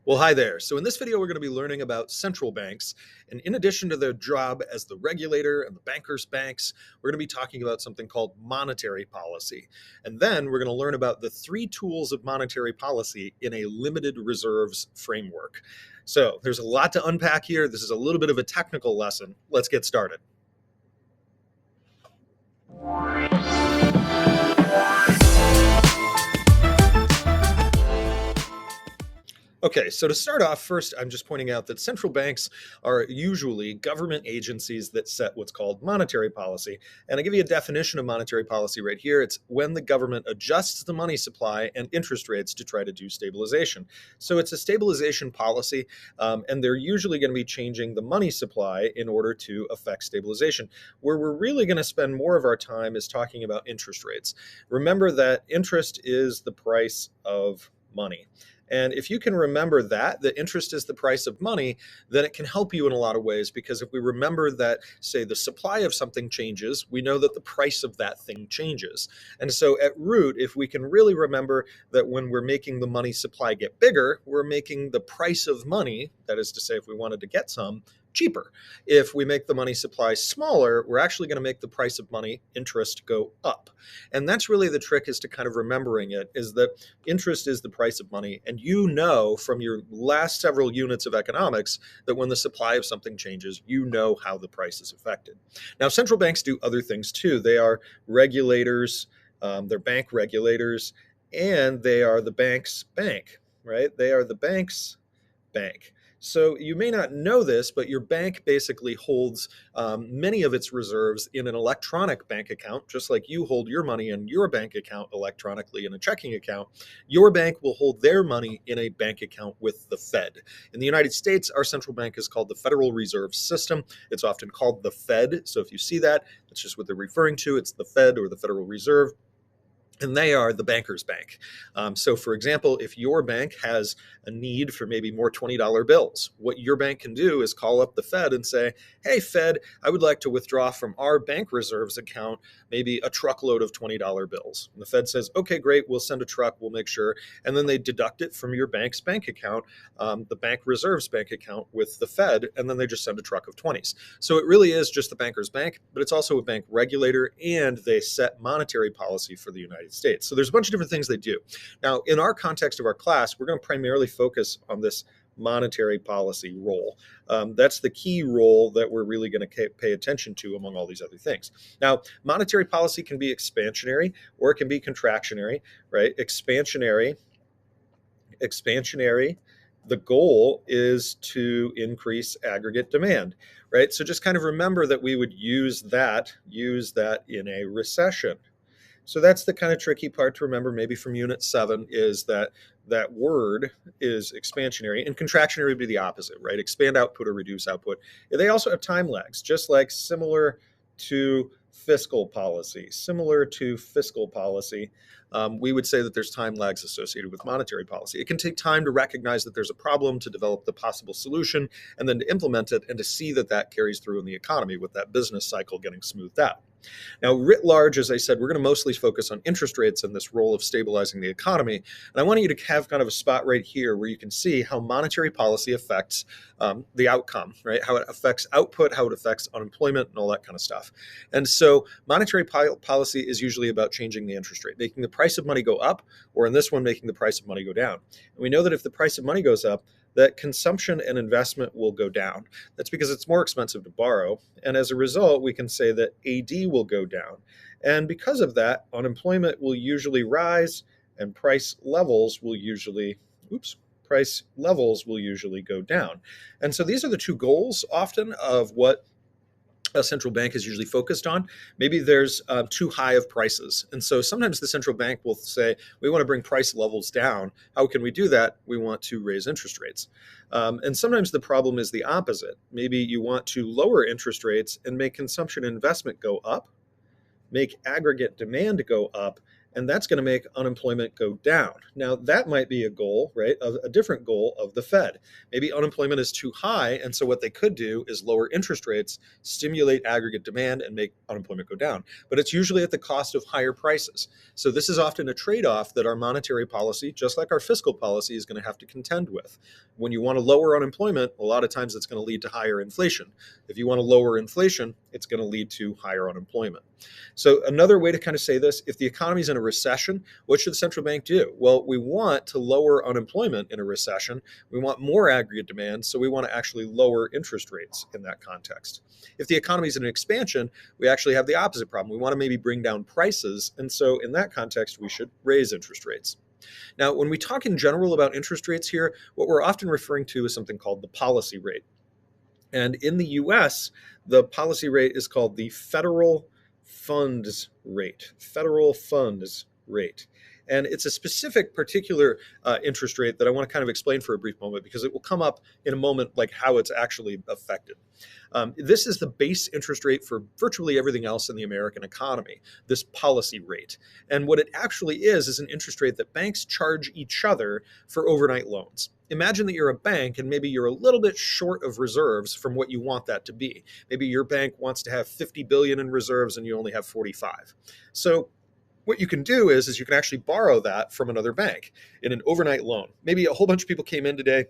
Well, hi there. So in this video, we're going to be learning about central banks. And in addition to their job as the regulator and the bankers' banks, we're going to be talking about something called monetary policy. And then we're going to learn about the three tools of monetary policy in a limited reserves framework. So there's a lot to unpack here. This is a little bit of a technical lesson. Let's get started. Okay, so to start off, first, I'm just pointing out that central banks are usually government agencies that set what's called monetary policy. And I give you a definition of monetary policy right here. It's when the government adjusts the money supply and interest rates to try to do stabilization. So it's a stabilization policy, and they're usually going to be changing the money supply in order to affect stabilization. Where we're really going to spend more of our time is talking about interest rates. Remember that interest is the price of money. And if you can remember that interest is the price of money, then it can help you in a lot of ways, because if we remember that, say, the supply of something changes, we know that the price of that thing changes. And so at root, if we can really remember that when we're making the money supply get bigger, we're making the price of money, that is to say, if we wanted to get some, cheaper. If we make the money supply smaller, we're actually going to make the price of money, interest, go up. And that's really the trick, is to kind of remembering it, is that interest is the price of money. And you know from your last several units of economics that when the supply of something changes, you know how the price is affected. Now, central banks do other things too. They are regulators, they're bank regulators, and they are the bank's bank, right? They are the bank's bank. So you may not know this, but your bank basically holds many of its reserves in an electronic bank account, just like you hold your money in your bank account electronically in a checking account. Your bank will hold their money in a bank account with the Fed. In the United States, our central bank is called the Federal Reserve System. It's often called the Fed. So if you see that, that's just what they're referring to. It's the Fed, or the Federal Reserve. And they are the banker's bank. So, for example, if your bank has a need for maybe more $20 bills, what your bank can do is call up the Fed and say, hey, Fed, I would like to withdraw from our bank reserves account maybe a truckload of $20 bills. And the Fed says, okay, great, we'll send a truck, we'll make sure. And then they deduct it from your bank's bank account, the bank reserves bank account with the Fed, and then they just send a truck of 20s. So it really is just the banker's bank, but it's also a bank regulator, and they set monetary policy for the United States. So there's a bunch of different things they do. Now, in our context of our class, we're going to primarily focus on this monetary policy role. That's the key role that we're really going to pay attention to among all these other things. Now, monetary policy can be expansionary or it can be contractionary, right? Expansionary, the goal is to increase aggregate demand, right? So just kind of remember that we would use that in a recession. So that's the kind of tricky part to remember, maybe from Unit 7, is that that word is expansionary, and contractionary would be the opposite, right? Expand output or reduce output. They also have time lags, just like similar to fiscal policy. We would say that there's time lags associated with monetary policy. It can take time to recognize that there's a problem, to develop the possible solution, and then to implement it, and to see that that carries through in the economy with that business cycle getting smoothed out. Now, writ large, as I said, we're going to mostly focus on interest rates and this role of stabilizing the economy. And I want you to have kind of a spot right here where you can see how monetary policy affects the outcome, right? How it affects output, how it affects unemployment, and all that kind of stuff. And so monetary policy is usually about changing the interest rate, making the price of money go up, or in this one, making the price of money go down. And we know that if the price of money goes up, that consumption and investment will go down. That's because it's more expensive to borrow. And as a result, we can say that AD will go down. And because of that, unemployment will usually rise, and price levels will usually go down. And so these are the two goals often of what a central bank is usually focused on. Maybe there's too high of prices. And so sometimes the central bank will say, we want to bring price levels down. How can we do that? We want to raise interest rates. And sometimes the problem is the opposite. Maybe you want to lower interest rates and make consumption and investment go up, make aggregate demand go up, and that's going to make unemployment go down. Now, that might be a goal, right? A different goal of the Fed. Maybe unemployment is too high, and so what they could do is lower interest rates, stimulate aggregate demand, and make unemployment go down. But it's usually at the cost of higher prices. So this is often a trade-off that our monetary policy, just like our fiscal policy, is going to have to contend with. When you want to lower unemployment, a lot of times it's going to lead to higher inflation. If you want to lower inflation, it's going to lead to higher unemployment. So another way to kind of say this, if the economy is in a recession, what should the central bank do? Well, we want to lower unemployment in a recession. We want more aggregate demand, so we want to actually lower interest rates in that context. If the economy is in an expansion, we actually have the opposite problem. We want to maybe bring down prices, and so in that context, we should raise interest rates. Now, when we talk in general about interest rates here, what we're often referring to is something called the policy rate. And in the US, the policy rate is called the federal funds rate. Federal funds rate. And it's a specific particular interest rate that I want to kind of explain for a brief moment because it will come up in a moment like how it's actually affected. This is the base interest rate for virtually everything else in the American economy, this policy rate. And what it actually is an interest rate that banks charge each other for overnight loans. Imagine that you're a bank and maybe you're a little bit short of reserves from what you want that to be. Maybe your bank wants to have 50 billion in reserves and you only have 45. So what you can do is you can actually borrow that from another bank in an overnight loan. Maybe a whole bunch of people came in today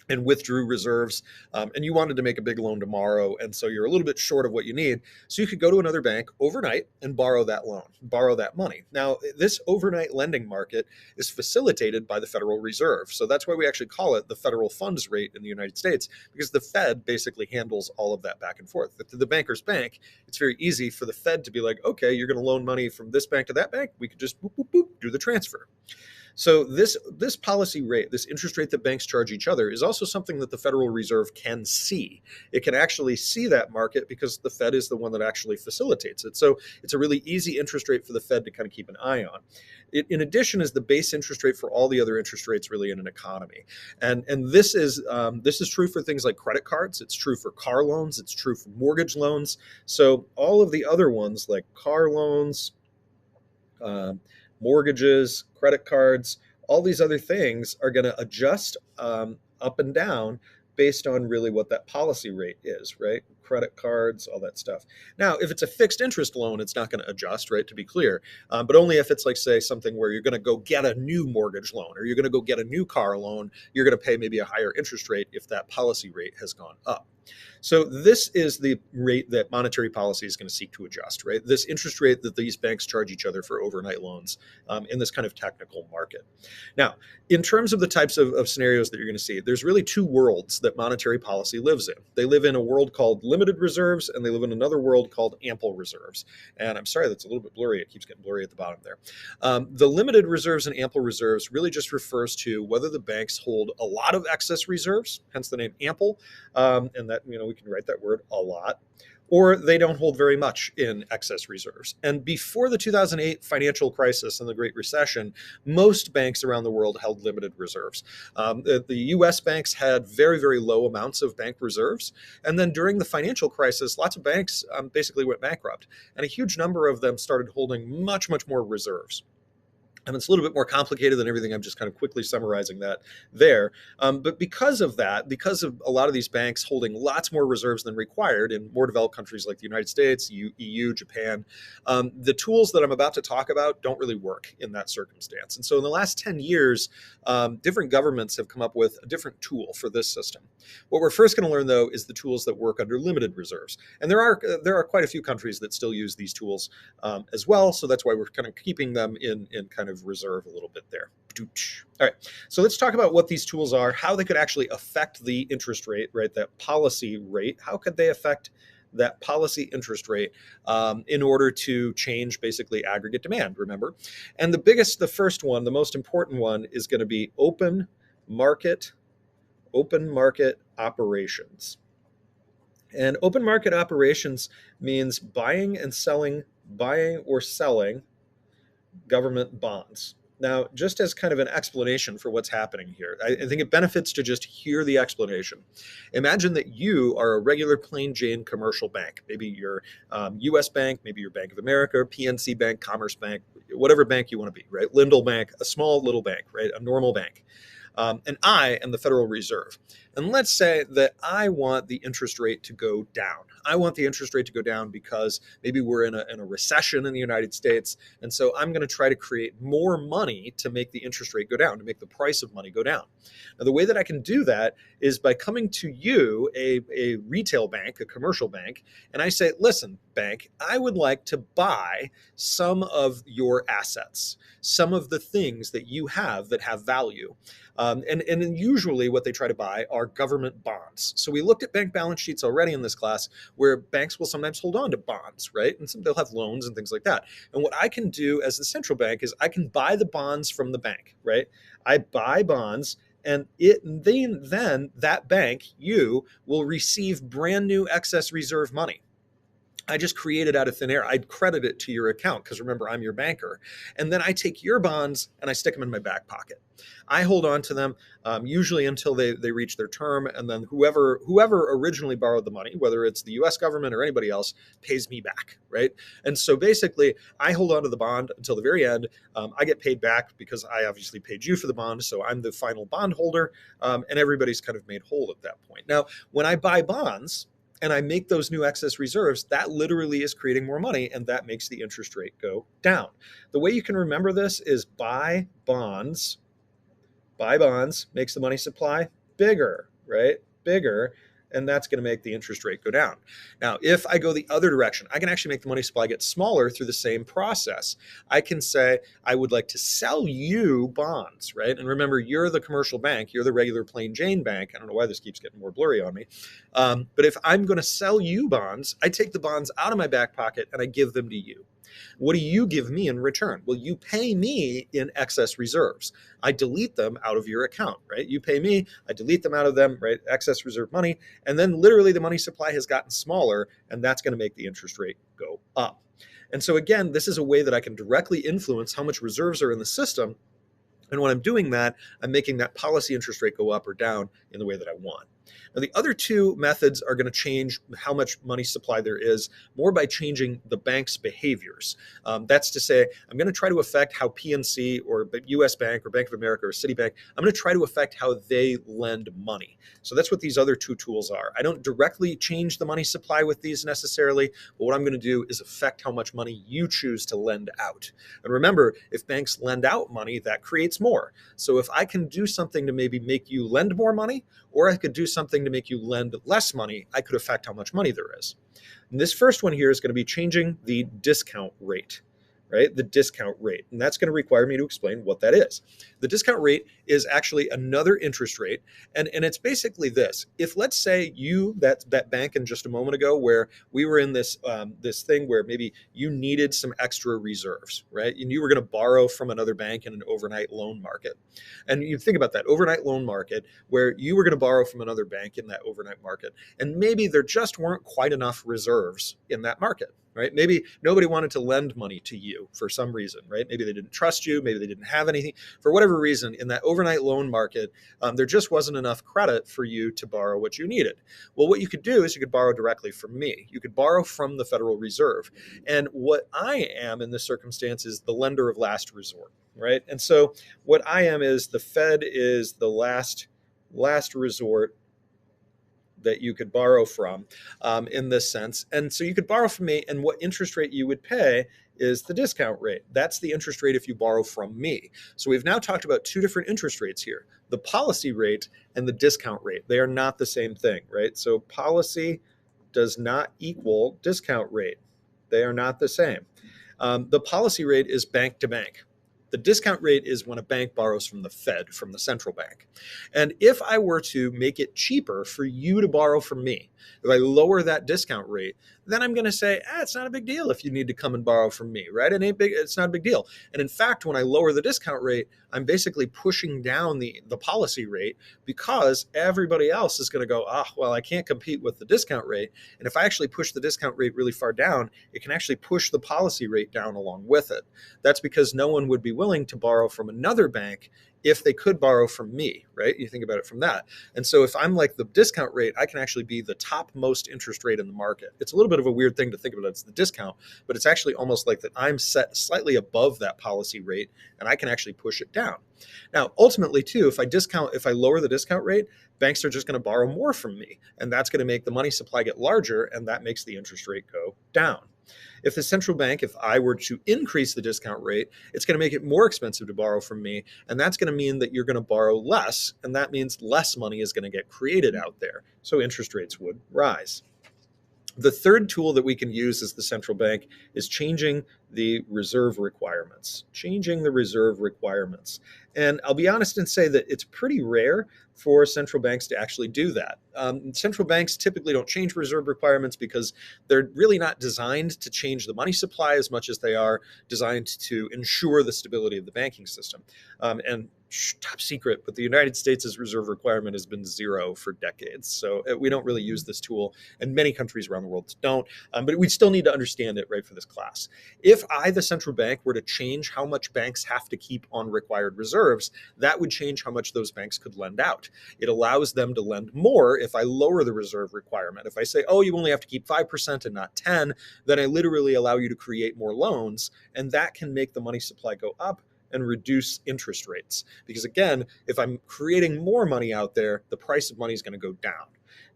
and withdrew reserves, and you wanted to make a big loan tomorrow, and so you're a little bit short of what you need. So you could go to another bank overnight and borrow that loan, borrow that money. Now, this overnight lending market is facilitated by the Federal Reserve. So that's why we actually call it the federal funds rate in the United States, because the Fed basically handles all of that back and forth. To the banker's bank, it's very easy for the Fed to be like, okay, you're going to loan money from this bank to that bank. We could just boop, boop, boop, do the transfer. So this policy rate, this interest rate that banks charge each other, is also something that the Federal Reserve can see. It can actually see that market because the Fed is the one that actually facilitates it. So it's a really easy interest rate for the Fed to kind of keep an eye on. In addition, is the base interest rate for all the other interest rates really in an economy. And this is true for things like credit cards. It's true for car loans. It's true for mortgage loans. So all of the other ones like car loans, mortgages, credit cards, all these other things are going to adjust up and down based on really what that policy rate is, right? Credit cards, all that stuff. Now, if it's a fixed interest loan, it's not going to adjust, right? To be clear, but only if it's like, say, something where you're going to go get a new mortgage loan or you're going to go get a new car loan, you're going to pay maybe a higher interest rate if that policy rate has gone up. So this is the rate that monetary policy is going to seek to adjust, right? This interest rate that these banks charge each other for overnight loans in this kind of technical market. Now, in terms of the types of scenarios that you're going to see, there's really two worlds that monetary policy lives in. They live in a world called limited reserves, and they live in another world called ample reserves. And I'm sorry, that's a little bit blurry. It keeps getting blurry at the bottom there. The limited reserves and ample reserves really just refers to whether the banks hold a lot of excess reserves, hence the name ample, and that, we can write that word a lot, or they don't hold very much in excess reserves. And before the 2008 financial crisis and the Great Recession, most banks around the world held limited reserves. The US banks had very, very low amounts of bank reserves. And then during the financial crisis, lots of banks basically went bankrupt. And a huge number of them started holding much, much more reserves. And it's a little bit more complicated than everything. I'm just kind of quickly summarizing that there. But because of that, because of a lot of these banks holding lots more reserves than required in more developed countries like the United States, EU, Japan, the tools that I'm about to talk about don't really work in that circumstance. And so in the last 10 years, different governments have come up with a different tool for this system. What we're first going to learn, though, is the tools that work under limited reserves. And there are quite a few countries that still use these tools as well. So that's why we're kind of keeping them in kind of reserve a little bit there. All right, so let's talk about what these tools are, how they could actually affect the interest rate, right? That policy rate. How could they affect that policy interest rate in order to change basically aggregate demand, remember? And the first one, the most important one is going to be open market operations. And open market operations means buying or selling government bonds. Now, just as kind of an explanation for what's happening here, I think it benefits to just hear the explanation. Imagine that you are a regular plain Jane commercial bank. Maybe your US Bank, maybe your Bank of America, PNC Bank, Commerce Bank, whatever bank you want to be, right? Lindell Bank, a small little bank, right? A normal bank. And I am the Federal Reserve. And let's say that I want the interest rate to go down. I want the interest rate to go down because maybe we're in a recession in the United States. And so I'm going to try to create more money to make the interest rate go down, to make the price of money go down. Now, the way that I can do that is by coming to you, a retail bank, a commercial bank, and I say, listen, bank, I would like to buy some of your assets, some of the things that you have that have value. And usually what they try to buy are government bonds. So we looked at bank balance sheets already in this class where banks will sometimes hold on to bonds, right? And they'll have loans and things like that. And what I can do as the central bank is I can buy the bonds from the bank, right? I buy bonds, and then that bank, you, will receive brand new excess reserve money. I just create it out of thin air. I'd credit it to your account because remember, I'm your banker. And then I take your bonds and I stick them in my back pocket. I hold on to them usually until they reach their term. And then whoever originally borrowed the money, whether it's the US government or anybody else, pays me back, right? And so basically, I hold on to the bond until the very end. I get paid back because I obviously paid you for the bond. So I'm the final bond holder, and everybody's kind of made whole at that point. Now, when I buy bonds, and I make those new excess reserves, that literally is creating more money, and that makes the interest rate go down. The way you can remember this is buy bonds makes the money supply bigger, right? Bigger, and that's going to make the interest rate go down. Now, if I go the other direction, I can actually make the money supply get smaller through the same process. I can say, I would like to sell you bonds, right? And remember, you're the commercial bank, you're the regular plain Jane bank. I don't know why this keeps getting more blurry on me. But if I'm going to sell you bonds, I take the bonds out of my back pocket and I give them to you. What do you give me in return? Well, you pay me in excess reserves. I delete them out of your account, right? You pay me, I delete them out of them, right? Excess reserve money. And then literally the money supply has gotten smaller, and that's going to make the interest rate go up. And so again, this is a way that I can directly influence how much reserves are in the system. And when I'm doing that, I'm making that policy interest rate go up or down in the way that I want. Now, the other two methods are going to change how much money supply there is more by changing the bank's behaviors. That's to say, I'm going to try to affect how PNC or US Bank or Bank of America or Citibank, I'm going to try to affect how they lend money. So that's what these other two tools are. I don't directly change the money supply with these necessarily, but what I'm going to do is affect how much money you choose to lend out. And remember, if banks lend out money, that creates more. So if I can do something to maybe make you lend more money, or I could do something to make you lend less money, I could affect how much money there is. And this first one here is going to be changing the discount rate, right? The discount rate. And that's going to require me to explain what that is. The discount rate is actually another interest rate. And it's basically this. If let's say you, that bank in just a moment ago, where we were in this thing where maybe you needed some extra reserves, right? And you were going to borrow from another bank in an overnight loan market. And you think about that overnight loan market where you were going to borrow from another bank in that overnight market. And maybe there just weren't quite enough reserves in that market. Right? Maybe nobody wanted to lend money to you for some reason, right? Maybe they didn't trust you. Maybe they didn't have anything. For whatever reason, in that overnight loan market, there just wasn't enough credit for you to borrow what you needed. Well, what you could do is you could borrow directly from me. You could borrow from the Federal Reserve. And what I am in this circumstance is the lender of last resort, right? And so what I am is the Fed is the last resort that you could borrow from in this sense. And so you could borrow from me, and what interest rate you would pay is the discount rate. That's the interest rate if you borrow from me. So we've now talked about two different interest rates here, the policy rate and the discount rate. They are not the same thing, right? So policy does not equal discount rate. They are not the same. The policy rate is bank to bank. The discount rate is when a bank borrows from the Fed, from the central bank. And if I were to make it cheaper for you to borrow from me, if I lower that discount rate, then I'm going to say, it's not a big deal if you need to come and borrow from me, right? It's not a big deal. And in fact, when I lower the discount rate, I'm basically pushing down the policy rate because everybody else is going to go, well, I can't compete with the discount rate. And if I actually push the discount rate really far down, it can actually push the policy rate down along with it. That's because no one would be willing to borrow from another bank if they could borrow from me, right? You think about it from that. And so if I'm like the discount rate, I can actually be the top most interest rate in the market. It's a little bit of a weird thing to think about. It's the discount, but it's actually almost like that I'm set slightly above that policy rate and I can actually push it down. Now, ultimately too, if I lower the discount rate, banks are just going to borrow more from me. And that's going to make the money supply get larger, and that makes the interest rate go down. If the central bank, if I were to increase the discount rate, it's going to make it more expensive to borrow from me. And that's going to mean that you're going to borrow less. And that means less money is going to get created out there. So interest rates would rise. The third tool that we can use as the central bank is changing the reserve requirements. Changing the reserve requirements. And I'll be honest and say that it's pretty rare for central banks to actually do that. Central banks typically don't change reserve requirements because they're really not designed to change the money supply as much as they are designed to ensure the stability of the banking system. And top secret, but the United States' reserve requirement has been 0 for decades. So we don't really use this tool, and many countries around the world don't. But we still need to understand it, right, for this class. If I, the central bank, were to change how much banks have to keep on required reserves, that would change how much those banks could lend out. It allows them to lend more if I lower the reserve requirement. If I say, oh, you only have to keep 5% and not 10, then I literally allow you to create more loans, and that can make the money supply go up and reduce interest rates. Because again, if I'm creating more money out there, the price of money is going to go down.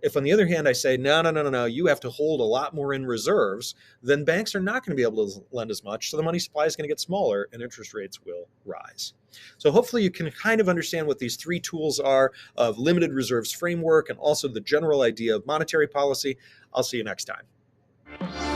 If on the other hand, I say, no, you have to hold a lot more in reserves, then banks are not going to be able to lend as much. So the money supply is going to get smaller and interest rates will rise. So hopefully you can kind of understand what these three tools are of limited reserves framework and also the general idea of monetary policy. I'll see you next time.